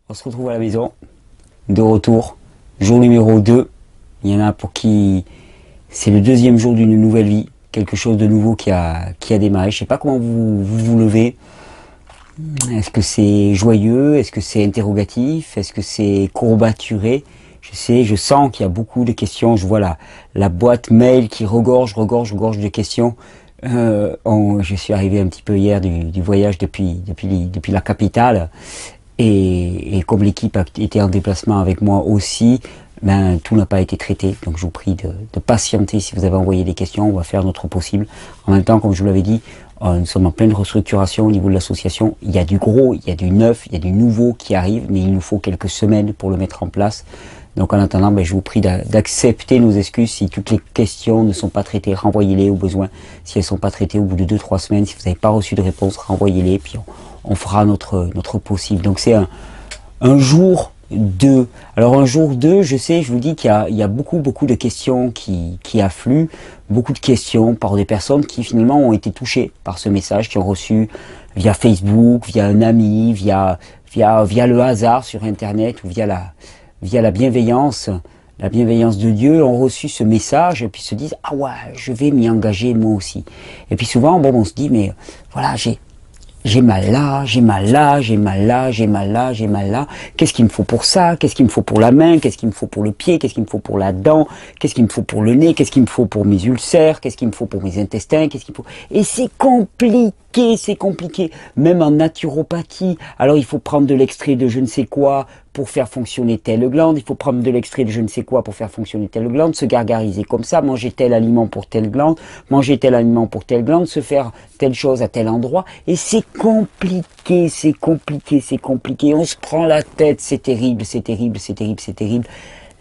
On se retrouve à la maison, de retour, jour numéro 2. Il y en a pour qui c'est le deuxième jour d'une nouvelle vie, quelque chose de nouveau qui a démarré. Je ne sais pas comment vous levez. Est-ce que c'est joyeux? Est-ce que c'est interrogatif? Est-ce que c'est courbaturé? Je sens qu'il y a beaucoup de questions. Je vois la boîte mail qui regorge de questions. Je suis arrivé un petit peu hier du voyage depuis la capitale. Et comme l'équipe a été en déplacement avec moi aussi, ben, tout n'a pas été traité. Donc je vous prie de patienter si vous avez envoyé des questions. On va faire notre possible. En même temps, comme je vous l'avais dit, nous sommes en pleine restructuration au niveau de l'association. Il y a du gros, il y a du neuf, il y a du nouveau qui arrive, mais il nous faut quelques semaines pour le mettre en place. Donc en attendant, ben, je vous prie d'accepter nos excuses. Si toutes les questions ne sont pas traitées, renvoyez-les au besoin. Si elles ne sont pas traitées au bout de 2-3 semaines, si vous n'avez pas reçu de réponse, renvoyez-les, puis on fera notre possible. Donc c'est un jour 2. Alors un jour 2, je vous dis qu'il y a beaucoup de questions qui affluent, beaucoup de questions par des personnes qui finalement ont été touchées par ce message, qui ont reçu via Facebook, via un ami, via le hasard sur Internet ou via la bienveillance de Dieu, ont reçu ce message et puis se disent « Ah ouais, je vais m'y engager moi aussi ». Et puis souvent, bon, on se dit « Mais voilà, j'ai mal là, j'ai mal là, j'ai mal là, j'ai mal là, j'ai mal là. Qu'est-ce qu'il me faut pour ça? Qu'est-ce qu'il me faut pour la main? Qu'est-ce qu'il me faut pour le pied? Qu'est-ce qu'il me faut pour la dent? Qu'est-ce qu'il me faut pour le nez? Qu'est-ce qu'il me faut pour mes ulcères? Qu'est-ce qu'il me faut pour mes intestins? Qu'est-ce qu'il faut? » Et c'est compliqué, même en naturopathie. Alors il faut prendre de l'extrait de je ne sais quoi pour faire fonctionner telle glande, il faut prendre de l'extrait de je ne sais quoi pour faire fonctionner telle glande, se gargariser comme ça, manger tel aliment pour telle glande, manger tel aliment pour telle glande, se faire telle chose à tel endroit, et c'est compliqué, on se prend la tête, c'est terrible.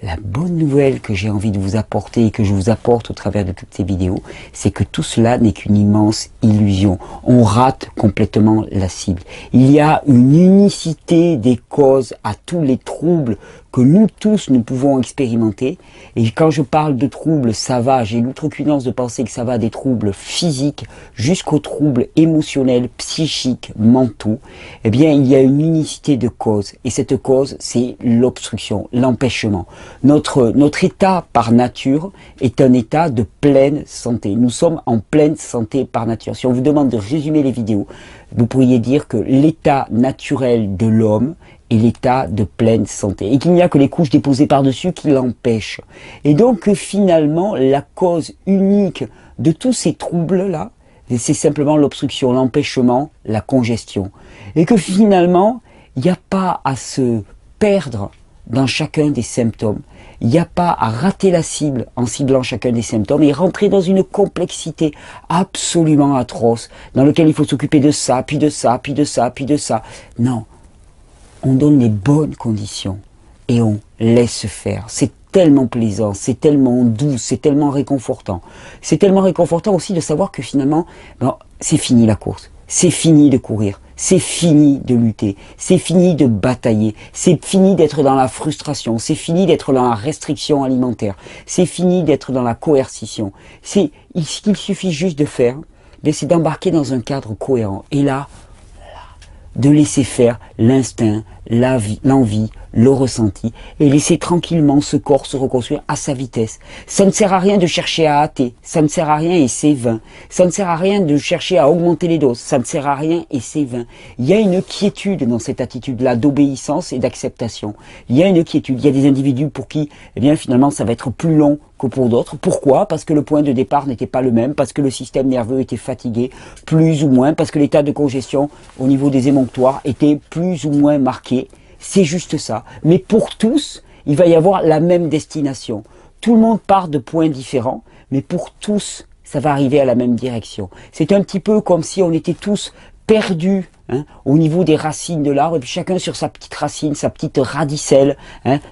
La bonne nouvelle que j'ai envie de vous apporter et que je vous apporte au travers de toutes ces vidéos, c'est que tout cela n'est qu'une immense illusion. On rate complètement la cible. Il y a une unicité des causes à tous les troubles que nous tous nous pouvons expérimenter. Et quand je parle de troubles, ça va, j'ai l'outrecuidance de penser que ça va des troubles physiques jusqu'aux troubles émotionnels, psychiques, mentaux. Eh bien, il y a une unicité de cause. Et cette cause, c'est l'obstruction, l'empêchement. Notre état par nature est un état de pleine santé. Nous sommes en pleine santé par nature. Si on vous demande de résumer les vidéos, vous pourriez dire que l'état naturel de l'homme est l'état de pleine santé et qu'il n'y a que les couches déposées par-dessus qui l'empêchent. Et donc finalement, la cause unique de tous ces troubles-là, c'est simplement l'obstruction, l'empêchement, la congestion. Et que finalement, il n'y a pas à se perdre dans chacun des symptômes. Il n'y a pas à rater la cible en ciblant chacun des symptômes et rentrer dans une complexité absolument atroce dans laquelle il faut s'occuper de ça, puis de ça, puis de ça, puis de ça. Non, on donne les bonnes conditions et on laisse faire. C'est tellement plaisant, c'est tellement doux, c'est tellement réconfortant. C'est tellement réconfortant aussi de savoir que finalement, c'est fini la course, c'est fini de courir. C'est fini de lutter, c'est fini de batailler, c'est fini d'être dans la frustration, c'est fini d'être dans la restriction alimentaire, c'est fini d'être dans la coercition. Ce qu'il suffit juste de faire, c'est d'embarquer dans un cadre cohérent. Et là, de laisser faire l'instinct, l'envie, le ressenti, et laisser tranquillement ce corps se reconstruire à sa vitesse. Ça ne sert à rien de chercher à hâter, ça ne sert à rien et c'est vain. Ça ne sert à rien de chercher à augmenter les doses, ça ne sert à rien et c'est vain. Il y a une quiétude dans cette attitude-là d'obéissance et d'acceptation. Il y a une quiétude, il y a des individus pour qui, eh bien, finalement, ça va être plus long que pour d'autres. Pourquoi? Parce que le point de départ n'était pas le même, parce que le système nerveux était fatigué, plus ou moins, parce que l'état de congestion au niveau des émonctoires était plus ou moins marqué. C'est juste ça. Mais pour tous, il va y avoir la même destination. Tout le monde part de points différents, mais pour tous, ça va arriver à la même direction. C'est un petit peu comme si on était tous perdus au niveau des racines de l'arbre, et puis chacun sur sa petite racine, sa petite radicelle,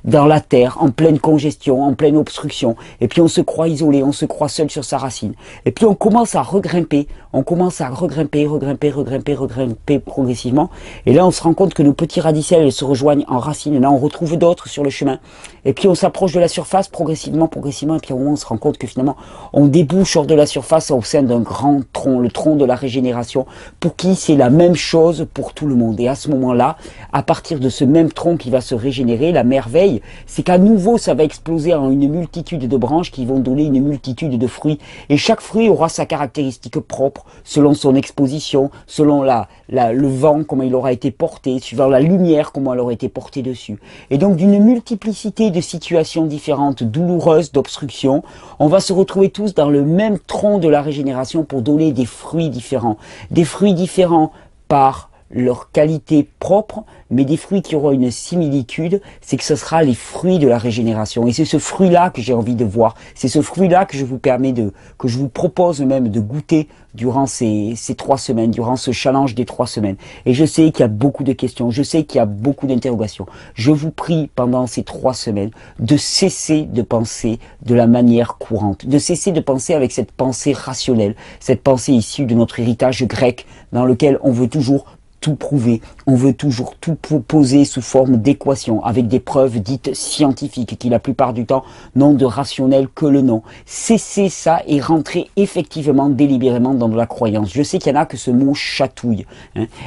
dans la terre, en pleine congestion, en pleine obstruction, et puis on se croit isolé, on se croit seul sur sa racine, et puis on commence à regrimper, regrimper progressivement, et là on se rend compte que nos petits radicelles elles se rejoignent en racines, et là on retrouve d'autres sur le chemin, et puis on s'approche de la surface progressivement, et puis au moment on se rend compte que finalement on débouche hors de la surface au sein d'un grand tronc, le tronc de la régénération, pour qui c'est la même chose chose pour tout le monde. Et à ce moment-là, à partir de ce même tronc qui va se régénérer, la merveille, c'est qu'à nouveau, ça va exploser en une multitude de branches qui vont donner une multitude de fruits. Et chaque fruit aura sa caractéristique propre, selon son exposition, selon le vent, comment il aura été porté, suivant la lumière, comment elle aura été portée dessus. Et donc, d'une multiplicité de situations différentes, douloureuses, d'obstruction, on va se retrouver tous dans le même tronc de la régénération pour donner des fruits différents. Des fruits différents par leur qualité propre, mais des fruits qui auront une similitude, c'est que ce sera les fruits de la régénération. Et c'est ce fruit-là que j'ai envie de voir. C'est ce fruit-là que je vous propose même de goûter durant ces 3 semaines, durant ce challenge des 3 semaines. Et je sais qu'il y a beaucoup de questions, je sais qu'il y a beaucoup d'interrogations. Je vous prie pendant ces 3 semaines de cesser de penser de la manière courante, de cesser de penser avec cette pensée rationnelle, cette pensée issue de notre héritage grec dans lequel on veut toujours tout prouver, on veut toujours tout poser sous forme d'équations, avec des preuves dites scientifiques, qui la plupart du temps n'ont de rationnel que le nom. Cessez ça et rentrez effectivement, délibérément dans de la croyance. Je sais qu'il y en a que ce mot chatouille.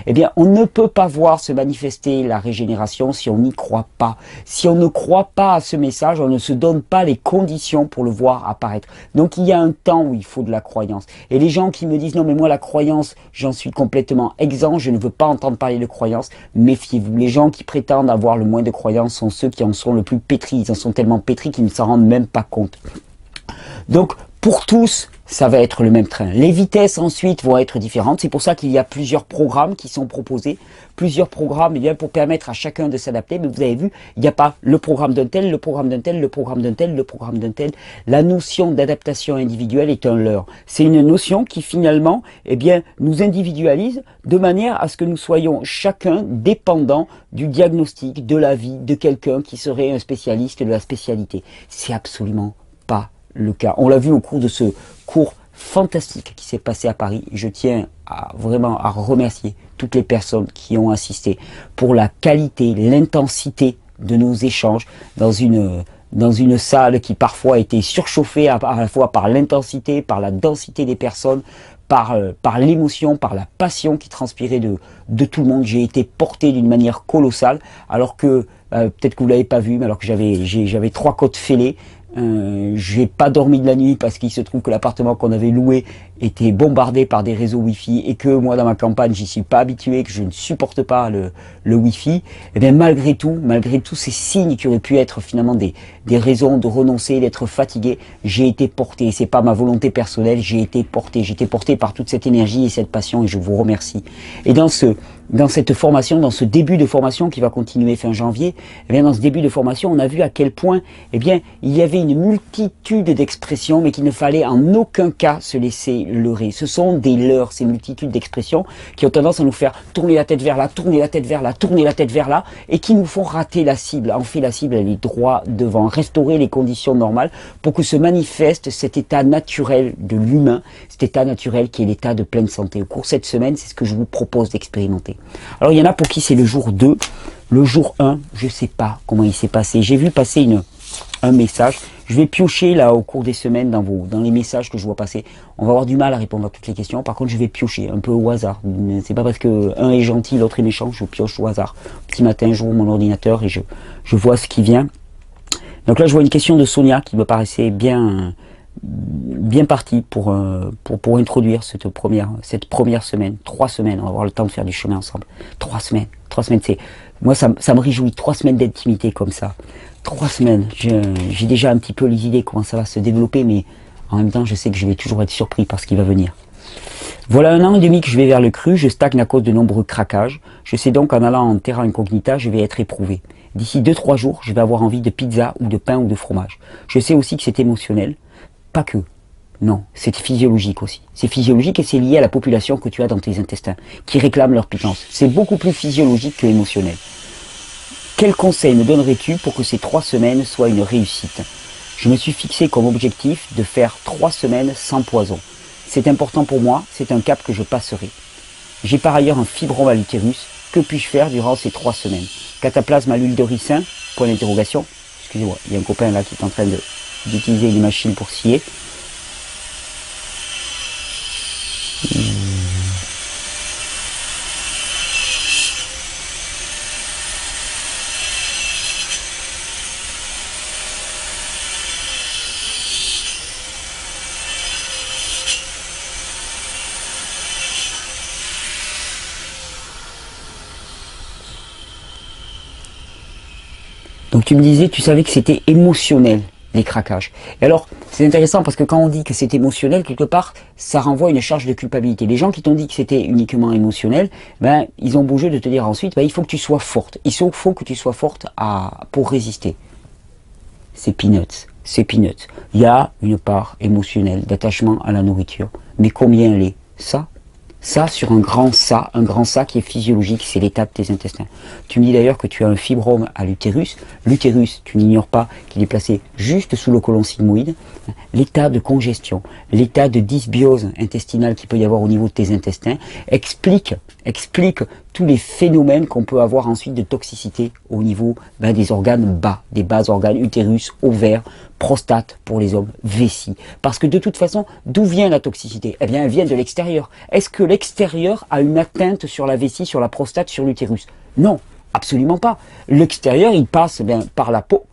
Eh bien, on ne peut pas voir se manifester la régénération si on n'y croit pas. Si on ne croit pas à ce message, on ne se donne pas les conditions pour le voir apparaître. Donc il y a un temps où il faut de la croyance. Et les gens qui me disent, non mais moi la croyance, j'en suis complètement exempt, je ne veux pas entendre parler de croyance, méfiez-vous. Les gens qui prétendent avoir le moins de croyance sont ceux qui en sont le plus pétris. Ils en sont tellement pétris qu'ils ne s'en rendent même pas compte. Donc, pour tous, ça va être le même train. Les vitesses ensuite vont être différentes. C'est pour ça qu'il y a plusieurs programmes qui sont proposés. Plusieurs programmes bien, pour permettre à chacun de s'adapter. Mais vous avez vu, il n'y a pas le programme d'un tel, le programme d'un tel, le programme d'un tel, le programme d'un tel. La notion d'adaptation individuelle est un leurre. C'est une notion qui finalement eh bien, nous individualise de manière à ce que nous soyons chacun dépendants du diagnostic, de l'avis de quelqu'un qui serait un spécialiste de la spécialité. C'est absolument pas le cas. On l'a vu au cours de ce cours fantastique qui s'est passé à Paris. Je tiens vraiment à remercier toutes les personnes qui ont assisté pour la qualité, l'intensité de nos échanges dans une salle qui parfois était surchauffée à la fois par l'intensité, par la densité des personnes, par l'émotion, par la passion qui transpirait de tout le monde. J'ai été porté d'une manière colossale, alors que, peut-être que vous l'avez pas vu, mais alors que j'avais 3 côtes fêlées. J'ai pas dormi de la nuit parce qu'il se trouve que l'appartement qu'on avait loué était bombardé par des réseaux Wi-Fi et que moi dans ma campagne j'y suis pas habitué, que je ne supporte pas le Wi-Fi. Et bien malgré tous ces signes qui auraient pu être finalement des raisons de renoncer, d'être fatigué, j'ai été porté. C'est pas ma volonté personnelle, j'ai été porté par toute cette énergie et cette passion et je vous remercie. Et dans cette formation, dans ce début de formation qui va continuer fin janvier, eh bien dans ce début de formation, on a vu à quel point eh bien, il y avait une multitude d'expressions, mais qu'il ne fallait en aucun cas se laisser leurrer. Ce sont des leurres, ces multitudes d'expressions qui ont tendance à nous faire tourner la tête vers là, tourner la tête vers là, tourner la tête vers là, et qui nous font rater la cible. En fait, la cible, elle est droit devant. Restaurer les conditions normales pour que se manifeste cet état naturel de l'humain, cet état naturel qui est l'état de pleine santé. Au cours de cette semaine, c'est ce que je vous propose d'expérimenter. Alors il y en a pour qui c'est le jour 2, le jour 1, je ne sais pas comment il s'est passé. J'ai vu passer un message, je vais piocher là au cours des semaines dans les messages que je vois passer. On va avoir du mal à répondre à toutes les questions, par contre je vais piocher un peu au hasard. C'est pas parce que un est gentil, l'autre est méchant, je pioche au hasard. Petit matin, j'ouvre mon ordinateur et je vois ce qui vient. Donc là je vois une question de Sonia qui me paraissait bien partie pour introduire cette première semaine. 3 semaines, on va avoir le temps de faire du chemin ensemble. 3 semaines, c'est moi ça me réjouit. 3 semaines d'intimité comme ça. 3 semaines, j'ai déjà un petit peu les idées comment ça va se développer, mais en même temps je sais que je vais toujours être surpris par ce qui va venir. Voilà 1 an et demi que je vais vers le cru, je stagne à cause de nombreux craquages. Je sais donc qu'en allant en terra incognita, je vais être éprouvé. D'ici 2-3 jours, je vais avoir envie de pizza ou de pain ou de fromage. Je sais aussi que c'est émotionnel, pas que. Non, c'est physiologique aussi. C'est physiologique et c'est lié à la population que tu as dans tes intestins, qui réclament leur pitance. C'est beaucoup plus physiologique que émotionnel. Quel conseil me donnerais-tu pour que ces 3 semaines soient une réussite? Je me suis fixé comme objectif de faire 3 semaines sans poison. C'est important pour moi, c'est un cap que je passerai. J'ai par ailleurs un fibrome à l'utérus. Que puis-je faire durant ces 3 semaines? Cataplasme à l'huile de ricin? Point d'interrogation. Excusez-moi, il y a un copain là qui est en train d'utiliser une machine pour scier. Donc tu me disais, tu savais que c'était émotionnel, les craquages. Et alors, c'est intéressant parce que quand on dit que c'est émotionnel, quelque part, ça renvoie une charge de culpabilité. Les gens qui t'ont dit que c'était uniquement émotionnel, ben, ils ont beau jeu de te dire ensuite, ben, il faut que tu sois forte. Il faut que tu sois forte pour résister. C'est peanuts. C'est peanuts. Il y a une part émotionnelle d'attachement à la nourriture. Mais combien elle est? Ça sur un grand ça qui est physiologique, c'est l'état de tes intestins. Tu me dis d'ailleurs que tu as un fibrome à l'utérus. L'utérus, tu n'ignores pas qu'il est placé juste sous le côlon sigmoïde. L'état de congestion, l'état de dysbiose intestinale qu'il peut y avoir au niveau de tes intestins explique tous les phénomènes qu'on peut avoir ensuite de toxicité au niveau des organes bas, des bas organes, utérus, ovaires, prostate pour les hommes, vessie. Parce que de toute façon, d'où vient la toxicité? Eh bien, elle vient de l'extérieur. Est-ce que l'extérieur a une atteinte sur la vessie, sur la prostate, sur l'utérus? Non, absolument pas. L'extérieur, il passe par la peau.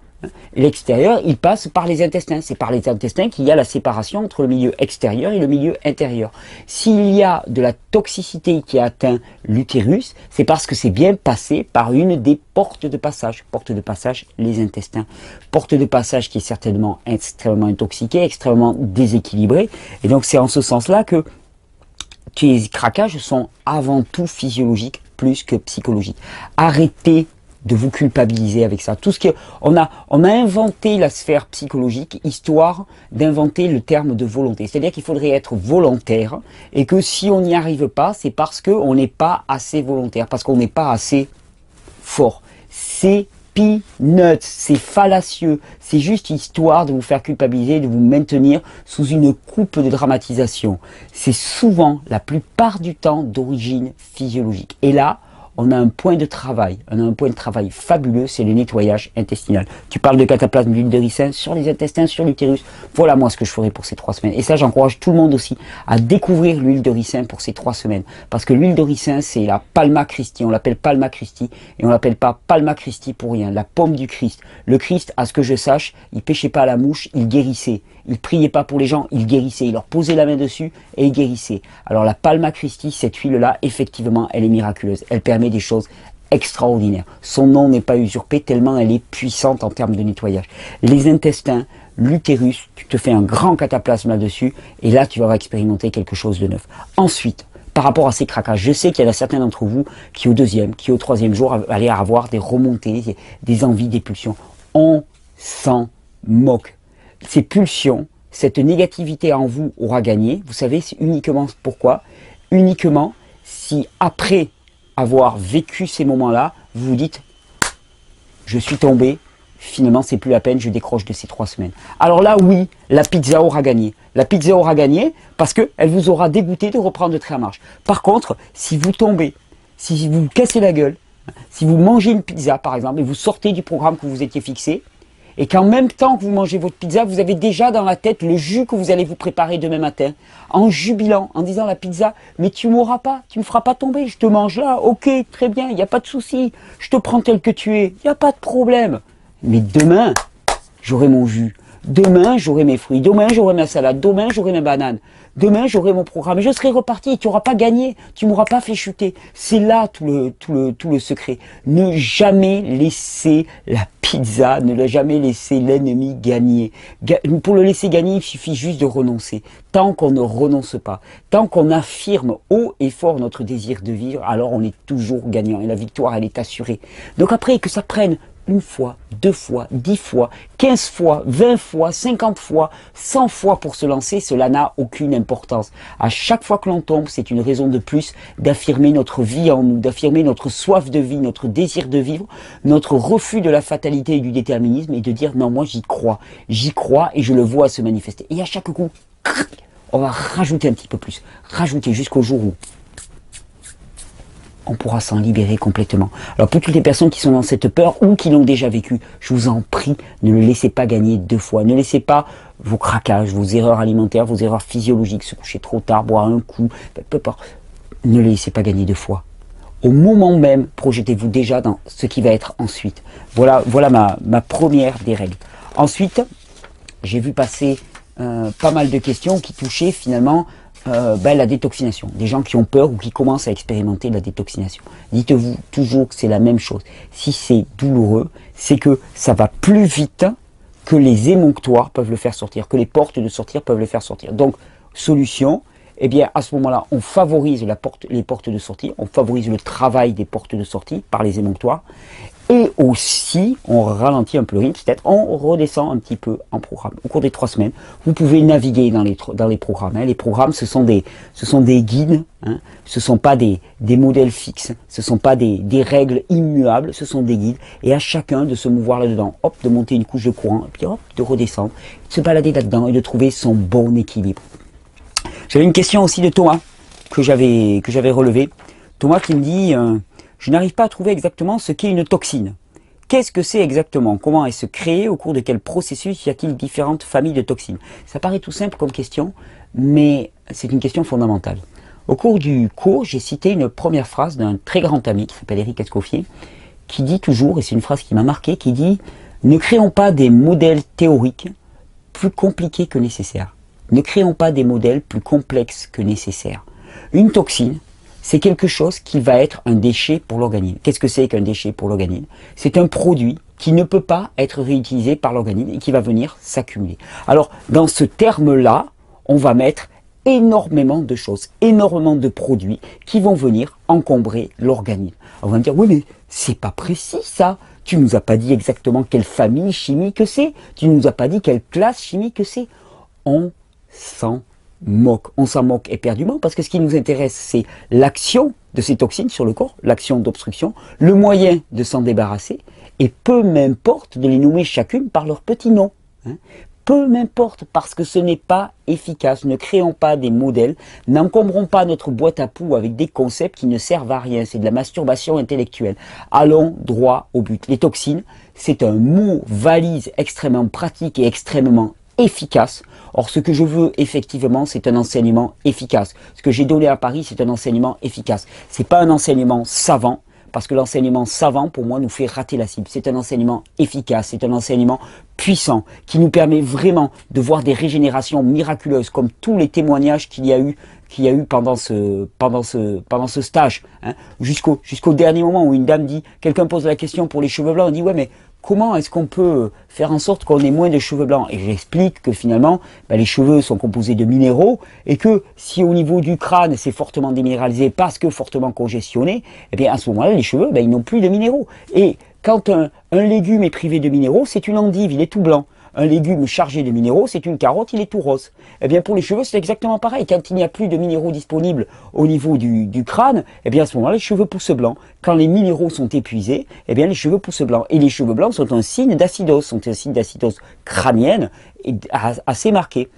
L'extérieur, il passe par les intestins. C'est par les intestins qu'il y a la séparation entre le milieu extérieur et le milieu intérieur. S'il y a de la toxicité qui a atteint l'utérus, c'est parce que c'est bien passé par une des portes de passage. Porte de passage, les intestins. Porte de passage qui est certainement extrêmement intoxiquée, extrêmement déséquilibrée. Et donc c'est en ce sens-là que les craquages sont avant tout physiologiques plus que psychologiques. Arrêtez de vous culpabiliser avec ça. Tout ce on a inventé la sphère psychologique histoire d'inventer le terme de volonté. C'est-à-dire qu'il faudrait être volontaire et que si on n'y arrive pas, c'est parce qu'on n'est pas assez volontaire, parce qu'on n'est pas assez fort. C'est peanuts, c'est fallacieux, c'est juste histoire de vous faire culpabiliser, de vous maintenir sous une coupe de dramatisation. C'est souvent, la plupart du temps, d'origine physiologique. Et là, on a un point de travail, fabuleux, c'est le nettoyage intestinal. Tu parles de cataplasme d'huile de ricin sur les intestins, sur l'utérus. Voilà moi ce que je ferai pour ces 3 semaines. Et ça, j'encourage tout le monde aussi à découvrir l'huile de ricin pour ces 3 semaines. Parce que l'huile de ricin, c'est la Palma Christi. On l'appelle Palma Christi et on l'appelle pas Palma Christi pour rien. La pomme du Christ. Le Christ, à ce que je sache, il pêchait pas à la mouche, il guérissait. Il priait pas pour les gens, il guérissait. Il leur posait la main dessus et il guérissait. Alors la Palma Christi, cette huile-là, effectivement, elle est miraculeuse. Elle permet des choses extraordinaires. Son nom n'est pas usurpé tellement elle est puissante en termes de nettoyage. Les intestins, l'utérus, tu te fais un grand cataplasme là-dessus et là tu vas expérimenter quelque chose de neuf. Ensuite, par rapport à ces craquages, je sais qu'il y en a certains d'entre vous qui au 2e, qui au 3e jour allaient avoir des remontées, des envies, des pulsions. On s'en moque. Ces pulsions, cette négativité en vous aura gagné. Vous savez, c'est uniquement pourquoi? Uniquement si après avoir vécu ces moments-là, vous vous dites, je suis tombé, finalement c'est plus la peine, je décroche de ces 3 semaines. Alors là, oui, la pizza aura gagné. La pizza aura gagné parce qu'elle vous aura dégoûté de reprendre le train à marche. Par contre, si vous tombez, si vous vous cassez la gueule, si vous mangez une pizza par exemple, et vous sortez du programme que vous étiez fixé, et qu'en même temps que vous mangez votre pizza, vous avez déjà dans la tête le jus que vous allez vous préparer demain matin, en jubilant, en disant la pizza, mais tu m'auras pas, tu me feras pas tomber, je te mange là, ok, très bien, il n'y a pas de souci, je te prends tel que tu es, il n'y a pas de problème. Mais demain, j'aurai mon jus, demain j'aurai mes fruits, demain j'aurai ma salade, demain j'aurai mes bananes, demain j'aurai mon programme, et je serai reparti, et tu n'auras pas gagné, tu m'auras pas fait chuter. C'est là tout le secret. Ne jamais laisser la pizza, ne jamais laisser l'ennemi gagner. Pour le laisser gagner, il suffit juste de renoncer. Tant qu'on ne renonce pas, tant qu'on affirme haut et fort notre désir de vivre, alors on est toujours gagnant, et la victoire elle est assurée. Donc après que ça prenne 1 fois, 2 fois, 10 fois, 15 fois, 20 fois, 50 fois, 100 fois pour se lancer, cela n'a aucune importance. À chaque fois que l'on tombe, c'est une raison de plus d'affirmer notre vie en nous, d'affirmer notre soif de vie, notre désir de vivre, notre refus de la fatalité et du déterminisme, et de dire non, moi j'y crois et je le vois se manifester. Et à chaque coup, on va rajouter un petit peu plus, rajouter jusqu'au jour où on pourra s'en libérer complètement. Alors pour toutes les personnes qui sont dans cette peur ou qui l'ont déjà vécu, je vous en prie, ne le laissez pas gagner 2 fois. Ne laissez pas vos craquages, vos erreurs alimentaires, vos erreurs physiologiques, se coucher trop tard, boire un coup, peu importe. Ne le laissez pas gagner 2 fois. Au moment même, projetez-vous déjà dans ce qui va être ensuite. Voilà ma première des règles. Ensuite, j'ai vu passer pas mal de questions qui touchaient finalement la détoxination. Des gens qui ont peur ou qui commencent à expérimenter la détoxination. Dites-vous toujours que c'est la même chose. Si c'est douloureux, c'est que ça va plus vite que les émonctoires peuvent le faire sortir, que les portes de sortir peuvent le faire sortir. Donc, solution, eh bien, à ce moment-là, on favorise les portes de sortie, on favorise le travail des portes de sortie par les émonctoires, et aussi, on ralentit un peu le rythme, c'est-à-dire on redescend un petit peu en programme. Au cours des 3 semaines, vous pouvez naviguer dans les programmes. Hein. Les programmes, ce sont des guides, hein. Ce ne sont pas des modèles fixes, ce ne sont pas des règles immuables, ce sont des guides. Et à chacun de se mouvoir là-dedans, hop, de monter une couche de courant, et puis hop, de redescendre, de se balader là-dedans et de trouver son bon équilibre. J'avais une question aussi de Thomas, que j'avais relevé. Thomas qui me dit... je n'arrive pas à trouver exactement ce qu'est une toxine. Qu'est-ce que c'est exactement? Comment elle se crée? Au cours de quel processus y a-t-il différentes familles de toxines? Ça paraît tout simple comme question, mais c'est une question fondamentale. Au cours du cours, j'ai cité une première phrase d'un très grand ami qui s'appelle Éric Escoffier, qui dit toujours, et c'est une phrase qui m'a marqué, qui dit « Ne créons pas des modèles théoriques plus compliqués que nécessaire. Ne créons pas des modèles plus complexes que nécessaire. » Une toxine, c'est quelque chose qui va être un déchet pour l'organisme. Qu'est-ce que c'est qu'un déchet pour l'organisme? C'est un produit qui ne peut pas être réutilisé par l'organisme et qui va venir s'accumuler. Alors, dans ce terme-là, on va mettre énormément de choses, énormément de produits qui vont venir encombrer l'organisme. On va me dire, oui, mais c'est pas précis ça. Tu nous as pas dit exactement quelle famille chimique c'est. Tu nous as pas dit quelle classe chimique c'est. On s'en moque. On s'en moque éperdument parce que ce qui nous intéresse, c'est l'action de ces toxines sur le corps, l'action d'obstruction, le moyen de s'en débarrasser, et peu m'importe de les nommer chacune par leur petit nom. Hein. Peu m'importe parce que ce n'est pas efficace. Ne créons pas des modèles, n'encombrons pas notre boîte à poux avec des concepts qui ne servent à rien. C'est de la masturbation intellectuelle. Allons droit au but. Les toxines, c'est un mot valise extrêmement pratique et extrêmement efficace. Or, ce que je veux effectivement, c'est un enseignement efficace. Ce que j'ai donné à Paris, c'est un enseignement efficace. C'est pas un enseignement savant, parce que l'enseignement savant, pour moi, nous fait rater la cible. C'est un enseignement efficace, c'est un enseignement puissant, qui nous permet vraiment de voir des régénérations miraculeuses, comme tous les témoignages qu'il y a eu pendant ce stage, hein, jusqu'au dernier moment où une dame dit, quelqu'un pose la question pour les cheveux blancs, on dit, ouais, mais comment est-ce qu'on peut faire en sorte qu'on ait moins de cheveux blancs? Et j'explique que finalement, les cheveux sont composés de minéraux et que si au niveau du crâne, c'est fortement déminéralisé parce que fortement congestionné, eh bien à ce moment-là, les cheveux, ils n'ont plus de minéraux. Et quand un légume est privé de minéraux, c'est une endive, il est tout blanc. Un légume chargé de minéraux, c'est une carotte, il est tout rose. Eh bien, pour les cheveux, c'est exactement pareil. Quand il n'y a plus de minéraux disponibles au niveau du crâne, eh bien, à ce moment-là, les cheveux poussent blancs. Quand les minéraux sont épuisés, eh bien, les cheveux poussent blancs. Et les cheveux blancs sont un signe d'acidose, crânienne assez marqué.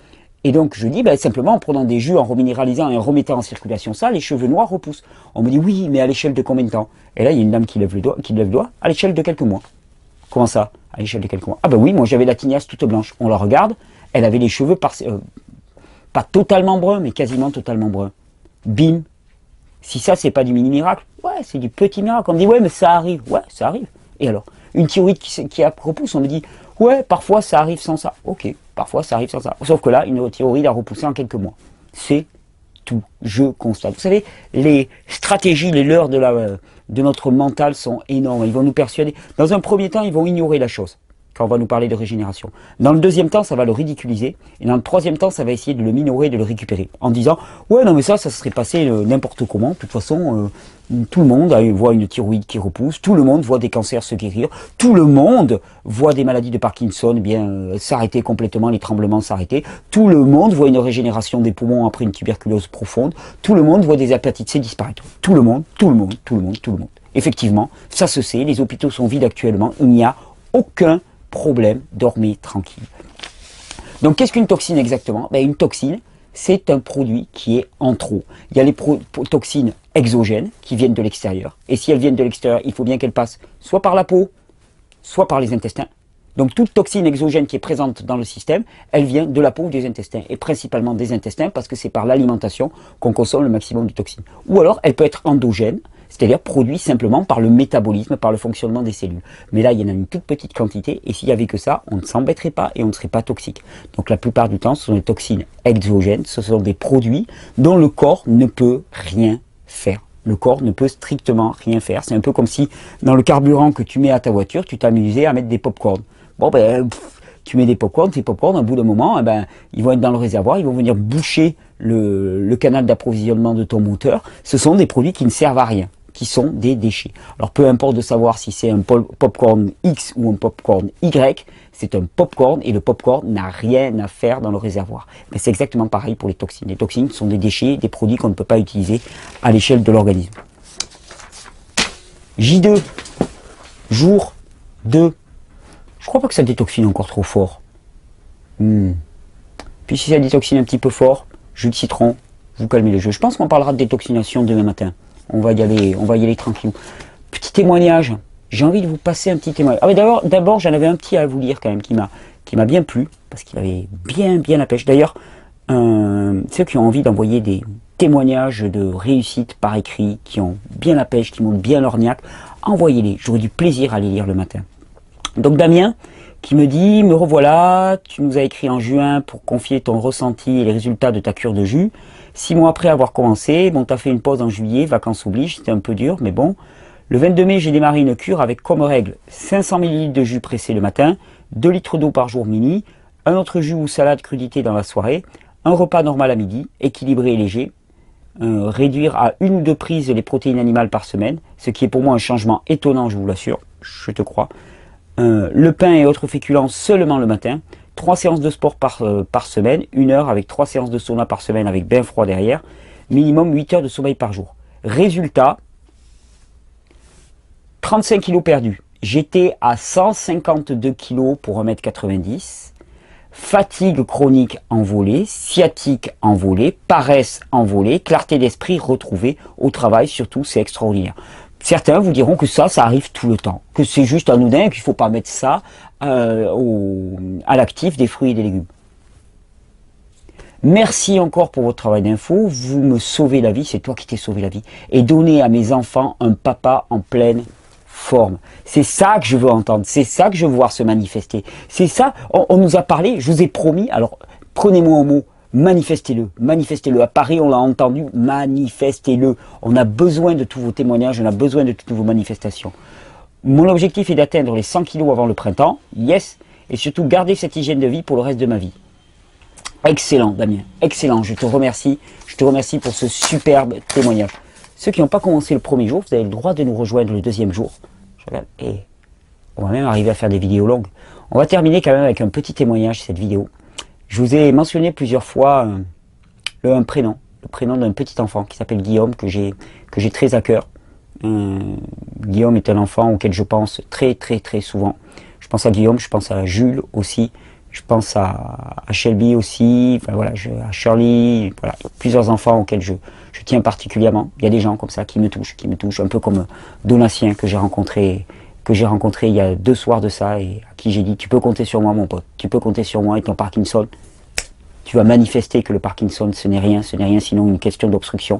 Et donc, je dis, simplement, en prenant des jus, en reminéralisant et en remettant en circulation ça, les cheveux noirs repoussent. On me dit, oui, mais à l'échelle de combien de temps? Et là, il y a une dame qui lève le doigt, à l'échelle de quelques mois. Comment ça? À l'échelle de quelques mois. Ah ben oui, moi j'avais la tignasse toute blanche. On la regarde, elle avait les cheveux pas totalement bruns, mais quasiment totalement bruns. Bim. Si ça, c'est pas du mini-miracle, ouais, c'est du petit miracle. On me dit, ouais, mais ça arrive. Ouais, ça arrive. Et alors? Une thyroïde qui repousse, on me dit, ouais, parfois ça arrive sans ça. Ok, parfois ça arrive sans ça. Sauf que là, une thyroïde a repoussé en quelques mois. C'est tout. Je constate. Vous savez, les stratégies, les leurres de notre mental sont énormes. Ils vont nous persuader. Dans un premier temps, ils vont ignorer la chose quand on va nous parler de régénération. Dans le deuxième temps, ça va le ridiculiser. Et dans le troisième temps, ça va essayer de le minorer, de le récupérer. En disant, ouais, non, mais ça serait passé n'importe comment. De toute façon, tout le monde voit une thyroïde qui repousse. Tout le monde voit des cancers se guérir. Tout le monde voit des maladies de Parkinson s'arrêter complètement, les tremblements s'arrêter. Tout le monde voit une régénération des poumons après une tuberculose profonde. Tout le monde voit des hépatites C disparaître. Tout le monde. Effectivement, ça se sait. Les hôpitaux sont vides actuellement. Il n'y a aucun problème, dormez tranquille. Donc qu'est-ce qu'une toxine exactement? Une toxine, c'est un produit qui est en trop. Il y a les toxines exogènes qui viennent de l'extérieur. Et si elles viennent de l'extérieur, il faut bien qu'elles passent soit par la peau, soit par les intestins. Donc toute toxine exogène qui est présente dans le système, elle vient de la peau ou des intestins. Et principalement des intestins parce que c'est par l'alimentation qu'on consomme le maximum de toxines. Ou alors elle peut être endogène, c'est-à-dire produit simplement par le métabolisme, par le fonctionnement des cellules. Mais là, il y en a une toute petite quantité, et s'il n'y avait que ça, on ne s'embêterait pas et on ne serait pas toxique. Donc la plupart du temps, ce sont des toxines exogènes, ce sont des produits dont le corps ne peut rien faire. Le corps ne peut strictement rien faire. C'est un peu comme si, dans le carburant que tu mets à ta voiture, tu t'amusais à mettre des pop-corn. Bon, ben, tu mets des pop-corn, tes pop-corn, au bout d'un moment, eh ben, ils vont être dans le réservoir, ils vont venir boucher le canal d'approvisionnement de ton moteur. Ce sont des produits qui ne servent à rien, qui sont des déchets. Alors, peu importe de savoir si c'est un pop-corn X ou un pop-corn Y, c'est un pop-corn et le pop-corn n'a rien à faire dans le réservoir. Mais c'est exactement pareil pour les toxines. Les toxines sont des déchets, des produits qu'on ne peut pas utiliser à l'échelle de l'organisme. J2, jour 2. Je crois pas que ça détoxine encore trop fort. Puis si ça détoxine un petit peu fort, jus de citron, vous calmez le jeu. Je pense qu'on parlera de détoxination demain matin. On va y aller tranquille. Petit témoignage. J'ai envie de vous passer un petit témoignage. Ah, mais d'abord, j'en avais un petit à vous lire quand même qui m'a bien plu parce qu'il avait bien la pêche. D'ailleurs, ceux qui ont envie d'envoyer des témoignages de réussite par écrit, qui ont bien la pêche, qui montent bien leur niaque, envoyez-les. J'aurai du plaisir à les lire le matin. Donc Damien qui me dit, me revoilà, tu nous as écrit en juin pour confier ton ressenti et les résultats de ta cure de jus. 6 mois après avoir commencé, bon, t'as fait une pause en juillet, vacances oblige, c'était un peu dur, mais bon. Le 22 mai, j'ai démarré une cure avec comme règle 500 ml de jus pressé le matin, 2 litres d'eau par jour minuit, un autre jus ou salade crudité dans la soirée, un repas normal à midi, équilibré et léger, réduire à 1 ou 2 prises les protéines animales par semaine, ce qui est pour moi un changement étonnant, je vous l'assure, je te crois. Le pain et autres féculents seulement le matin, 3 séances de sport par semaine, 1 heure avec 3 séances de sauna par semaine avec bain froid derrière, minimum 8 heures de sommeil par jour. Résultat, 35 kilos perdus. J'étais à 152 kilos pour 1m90. Fatigue chronique envolée, sciatique envolée, paresse envolée, clarté d'esprit retrouvée au travail, surtout c'est extraordinaire. Certains vous diront que ça arrive tout le temps, que c'est juste anodin et qu'il ne faut pas mettre ça à l'actif des fruits et des légumes. Merci encore pour votre travail d'info, vous me sauvez la vie, c'est toi qui t'es sauvé la vie. Et donner à mes enfants un papa en pleine forme. C'est ça que je veux entendre, c'est ça que je veux voir se manifester. C'est ça, on nous a parlé, je vous ai promis, alors prenez-moi au mot, manifestez-le, manifestez-le. À Paris, on l'a entendu, manifestez-le. On a besoin de tous vos témoignages, on a besoin de toutes vos manifestations. Mon objectif est d'atteindre les 100 kilos avant le printemps, yes, et surtout garder cette hygiène de vie pour le reste de ma vie. Excellent, Damien, excellent, je te remercie pour ce superbe témoignage. Ceux qui n'ont pas commencé le premier jour, vous avez le droit de nous rejoindre le deuxième jour. Et on va même arriver à faire des vidéos longues. On va terminer quand même avec un petit témoignage, cette vidéo. Je vous ai mentionné plusieurs fois un prénom, le prénom d'un petit enfant qui s'appelle Guillaume, que j'ai très à cœur. Guillaume est un enfant auquel je pense très souvent. Je pense à Guillaume, je pense à Jules aussi, je pense à Shelby aussi, enfin, voilà, à Shirley, voilà, plusieurs enfants auxquels je tiens particulièrement. Il y a des gens comme ça qui me touchent, un peu comme Donatien que j'ai rencontré il y a 2 soirs de ça et à qui j'ai dit tu peux compter sur moi mon pote, tu peux compter sur moi et ton Parkinson, tu vas manifester que le Parkinson ce n'est rien sinon une question d'obstruction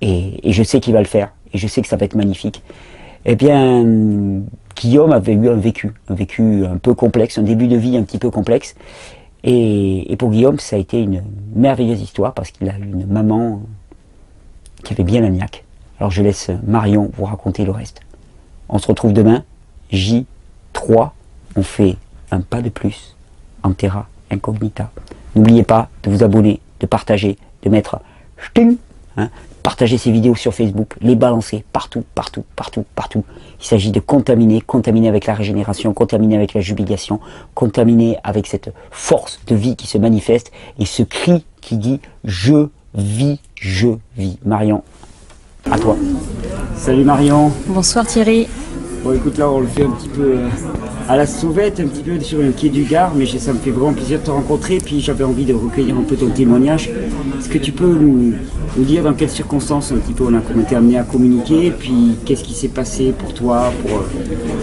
et je sais qu'il va le faire et je sais que ça va être magnifique. Eh bien Guillaume avait eu un vécu un peu complexe, un début de vie un petit peu complexe et pour Guillaume ça a été une merveilleuse histoire parce qu'il a eu une maman qui avait bien la niaque. Alors je laisse Marion vous raconter le reste. On se retrouve demain, J3, on fait un pas de plus en terra incognita. N'oubliez pas de vous abonner, de partager, de mettre partager ces vidéos sur Facebook, les balancer partout. Il s'agit de contaminer avec la régénération, contaminer avec la jubilation, contaminer avec cette force de vie qui se manifeste et ce cri qui dit je vis. Marion, à toi. Salut Marion. Bonsoir Thierry. Bon écoute, là on le fait un petit peu à la sauvette, un petit peu sur le quai du Gard, mais ça me fait vraiment plaisir de te rencontrer, puis j'avais envie de recueillir un peu ton témoignage. Est-ce que tu peux nous dire dans quelles circonstances un petit peu on a été amené à communiquer, puis qu'est-ce qui s'est passé pour toi,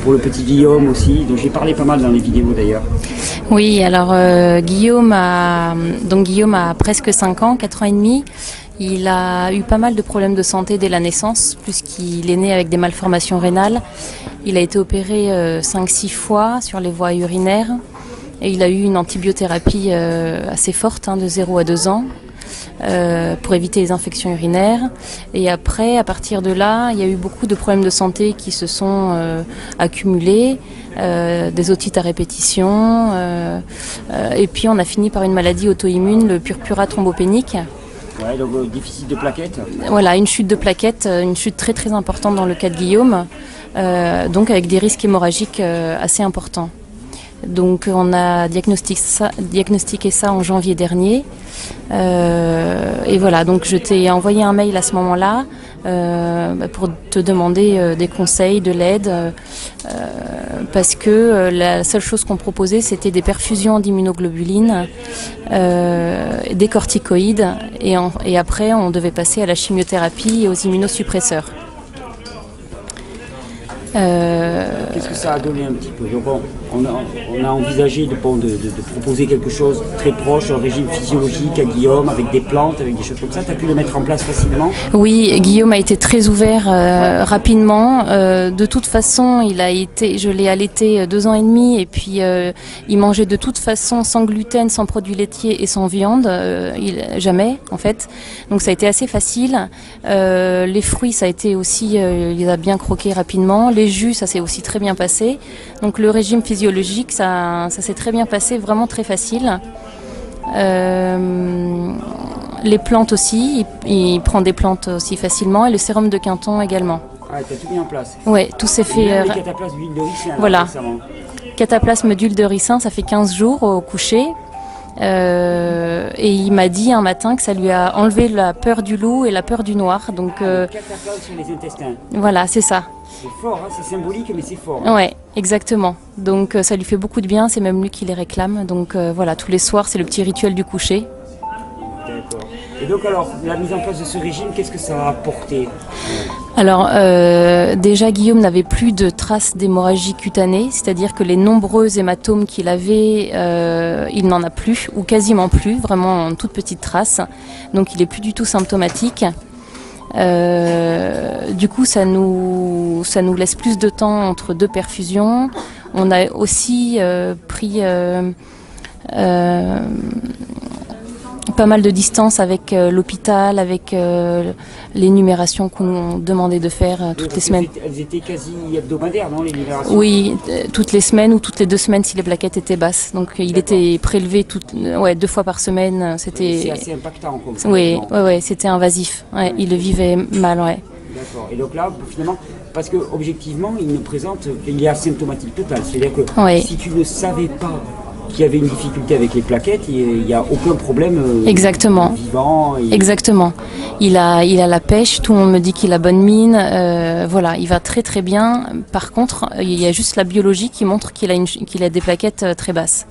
pour le petit Guillaume aussi, dont j'ai parlé pas mal dans les vidéos d'ailleurs. Oui, alors Guillaume a presque 5 ans, 4 ans et demi. Il a eu pas mal de problèmes de santé dès la naissance, puisqu'il est né avec des malformations rénales. Il a été opéré 5-6 fois sur les voies urinaires et il a eu une antibiothérapie assez forte, de 0 à 2 ans, pour éviter les infections urinaires. Et après, à partir de là, il y a eu beaucoup de problèmes de santé qui se sont accumulés, des otites à répétition, et puis on a fini par une maladie auto-immune, le purpura thrombopénique. Ouais, donc déficit de plaquettes. Voilà, une chute de plaquettes, une chute très très importante dans le cas de Guillaume, donc avec des risques hémorragiques assez importants. Donc on a diagnostiqué ça en janvier dernier. Et voilà, donc je t'ai envoyé un mail à ce moment-là pour te demander des conseils, de l'aide, parce que la seule chose qu'on proposait, c'était des perfusions d'immunoglobulines, des corticoïdes, et après on devait passer à la chimiothérapie et aux immunosuppresseurs. Qu'est-ce que ça a donné un petit peu? Donc on a envisagé de proposer quelque chose très proche, un régime physiologique à Guillaume, avec des plantes, avec des choses comme ça. Tu as pu le mettre en place facilement? Oui, Guillaume a été très ouvert rapidement. De toute façon, je l'ai allaité 2 ans et demi, et puis il mangeait de toute façon sans gluten, sans produits laitiers et sans viande, jamais en fait. Donc ça a été assez facile. Les fruits, ça a été aussi, il les a bien croqués rapidement. Les jus, ça s'est aussi très bien passé. Donc le régime physiologique, ça s'est très bien passé, vraiment très facile. Les plantes aussi, il prend des plantes aussi facilement, et le sérum de Quinton également. Ah, t'as tout mis en place? Oui, tout s'est fait. Les cataplasmes d'huile de ricin. Voilà. Récemment. Cataplasme d'huile de ricin, ça fait 15 jours au coucher. Et il m'a dit un matin que ça lui a enlevé la peur du loup et la peur du noir. Donc, cataplasme sur les intestins. Voilà, c'est ça. C'est fort, c'est symbolique, mais c'est fort. Ouais, exactement. Donc ça lui fait beaucoup de bien, c'est même lui qui les réclame. Donc voilà, tous les soirs, c'est le petit rituel du coucher. D'accord. Et donc alors, la mise en place de ce régime, qu'est-ce que ça a apporté? Alors déjà, Guillaume n'avait plus de traces d'hémorragie cutanée, c'est-à-dire que les nombreux hématomes qu'il avait, il n'en a plus, ou quasiment plus, vraiment en toute petite trace. Donc il est plus du tout symptomatique. Du coup, ça nous laisse plus de temps entre 2 perfusions. On a aussi pris pas mal de distance avec l'hôpital, avec les numérations qu'on nous demandait de faire toutes les semaines. Elles étaient quasi hebdomadaires, non, les numérations? Oui, toutes les semaines ou toutes les 2 semaines si les plaquettes étaient basses. Donc il était prélevé 2 fois par semaine. C'était. C'est assez impactant. Oui, c'était invasif. Ouais, il le vivait mal, ouais. D'accord. Et donc là, finalement, parce que objectivement, il est asymptomatique total. C'est-à-dire que si tu ne savais pas qu'il y avait une difficulté avec les plaquettes, il n'y a aucun problème. Exactement. Vivant. Exactement. Il a la pêche, tout le monde me dit qu'il a bonne mine. Voilà, il va très très bien. Par contre, il y a juste la biologie qui montre qu'il a des plaquettes très basses.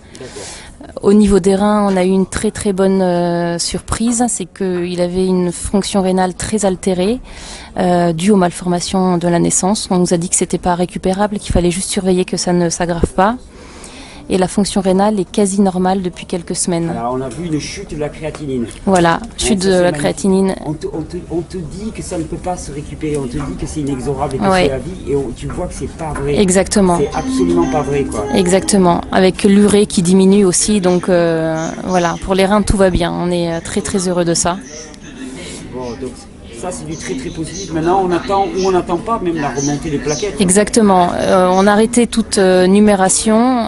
Au niveau des reins, on a eu une très très bonne surprise, c'est qu'il avait une fonction rénale très altérée, due aux malformations de la naissance. On nous a dit que c'était pas récupérable, qu'il fallait juste surveiller que ça ne s'aggrave pas. Et la fonction rénale est quasi normale depuis quelques semaines. Alors on a vu une chute de la créatinine. Voilà, chute de la créatinine. On te dit que ça ne peut pas se récupérer, on te dit que c'est inexorable et que c'est la vie, et tu vois que c'est pas vrai. Exactement. C'est absolument pas vrai, quoi. Exactement, avec l'urée qui diminue aussi, donc voilà, pour les reins tout va bien, on est très très heureux de ça. Bon, donc ça c'est du très très positif. Maintenant on attend ou on n'attend pas même la remontée des plaquettes. Exactement, on a arrêté toute numération,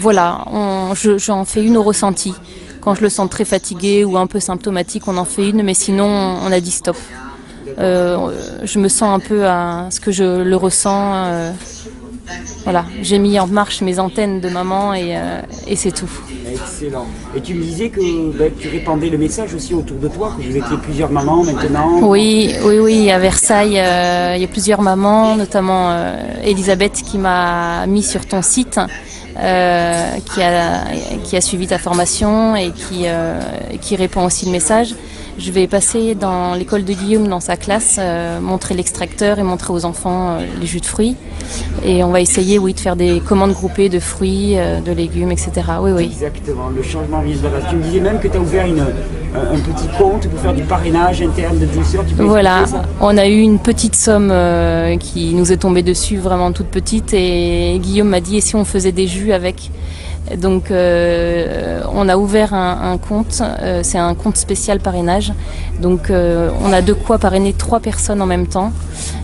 voilà, j'en fais une au ressenti. Quand je le sens très fatigué ou un peu symptomatique, on en fait une, mais sinon on a dit stop. Je me sens un peu à ce que je le ressens. Voilà, j'ai mis en marche mes antennes de maman et c'est tout. Excellent. Et tu me disais que tu répandais le message aussi autour de toi, que vous étiez plusieurs mamans maintenant. Oui, à Versailles, il y a plusieurs mamans, notamment Elisabeth qui m'a mis sur ton site, qui a suivi ta formation et qui répond aussi le message. Je vais passer dans l'école de Guillaume, dans sa classe, montrer l'extracteur et montrer aux enfants les jus de fruits. Et on va essayer, de faire des commandes groupées de fruits, de légumes, etc. Oui. Exactement, le changement vient de la base. Tu me disais même que tu as ouvert un petit compte pour faire du parrainage interne de juiceurs? Voilà, on a eu une petite somme qui nous est tombée dessus, vraiment toute petite, et Guillaume m'a dit, et si on faisait des jus avec? Donc on a ouvert un compte, c'est un compte spécial parrainage, donc on a de quoi parrainer 3 personnes en même temps,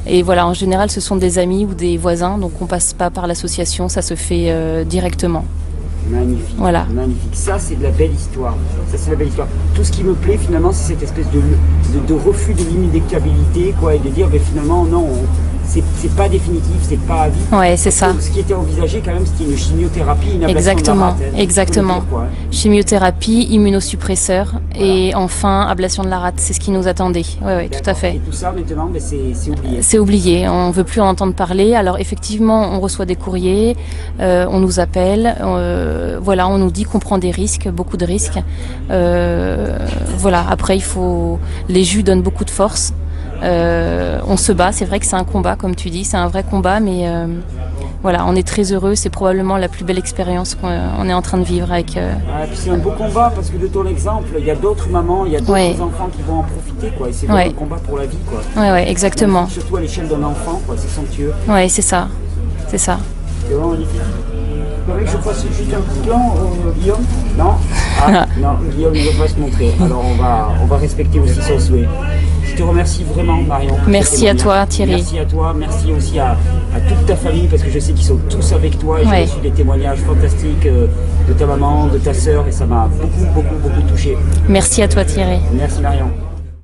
et voilà, en général ce sont des amis ou des voisins, donc on passe pas par l'association, ça se fait directement. Magnifique, voilà. Magnifique. Ça, c'est de la belle histoire. Ça, c'est la belle histoire. Tout ce qui me plaît, finalement, c'est cette espèce de refus de l'immédictabilité, quoi, et de dire, mais finalement, non, c'est pas définitif, c'est pas à vie. Ouais, c'est ça. Ce qui était envisagé, quand même, c'était une chimiothérapie, une ablation de la rate, hein. Exactement. Dire, quoi, hein. Chimiothérapie, immunosuppresseur, voilà. Et enfin, ablation de la rate, c'est ce qui nous attendait. Oui, tout à fait. Et tout ça, maintenant, mais c'est oublié. C'est oublié, on ne veut plus en entendre parler. Alors, effectivement, on reçoit des courriers, on nous appelle, voilà, on nous dit qu'on prend des risques, beaucoup de risques. Voilà, après, les jus donnent beaucoup de force. On se bat, c'est vrai que c'est un combat, comme tu dis, c'est un vrai combat, mais voilà, on est très heureux, c'est probablement la plus belle expérience qu'on est en train de vivre avec. Puis c'est un beau combat parce que de ton exemple, il y a d'autres mamans, il y a d'autres enfants qui vont en profiter, quoi. Et c'est vraiment un combat pour la vie, quoi. Ouais, exactement. Surtout à l'échelle d'un enfant, quoi. C'est somptueux. Ouais, c'est ça, c'est ça. C'est vraiment magnifique. Il faudrait que je fasse juste un petit plan, Guillaume. Non, non, Guillaume ne veut pas se montrer. Alors on va respecter aussi son souhait. Je te remercie vraiment, Marion. Merci à toi, Thierry. Merci à toi, merci aussi à toute ta famille, parce que je sais qu'ils sont tous avec toi et j'ai reçu des témoignages fantastiques de ta maman, de ta sœur, et ça m'a beaucoup touché. Merci à toi, Thierry. Merci, Marion.